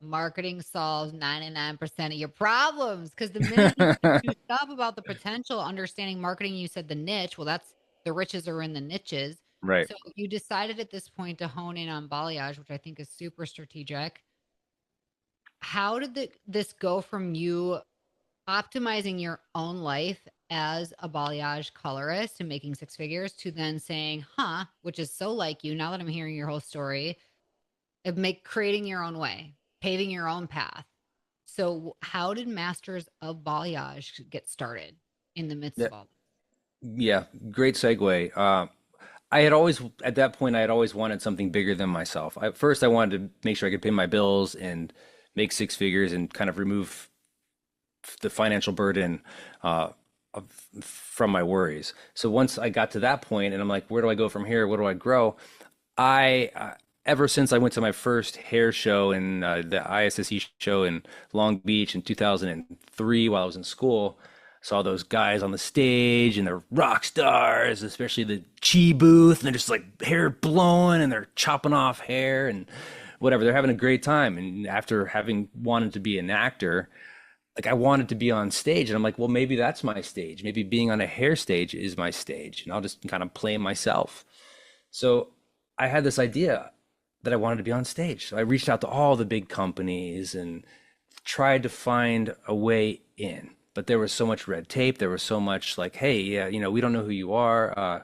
marketing solves 99% of your problems. Because the minute you get juiced up about the potential, understanding marketing, you said the niche. Well, that's the riches are in the niches. Right. So you decided at this point to hone in on balayage, which I think is super strategic. How did this go from you optimizing your own life as a balayage colorist and making six figures to then saying, huh, which is so like you now that I'm hearing your whole story, of make creating your own way, paving your own path. So how did Masters of Balayage get started in the midst Yeah. of all this? Yeah. Great segue. I had always, at that point, I had always wanted something bigger than myself. First, I wanted to make sure I could pay my bills and make six figures and kind of remove the financial burden uh, from my worries. So once I got to that point, and I'm like, where do I go from here? What do I grow? Ever since I went to my first hair show in the ISSE show in Long Beach in 2003 while I was in school, saw those guys on the stage and they're rock stars, especially the Chi booth, and they're just like hair blowing and they're chopping off hair and whatever. They're having a great time. And after having wanted to be an actor, like I wanted to be on stage, and I'm like, well, maybe that's my stage. Maybe being on a hair stage is my stage, and I'll just kind of play myself. So I had this idea that I wanted to be on stage. So I reached out to all the big companies and tried to find a way in. But there was so much red tape. There was so much like, hey, yeah, we don't know who you are.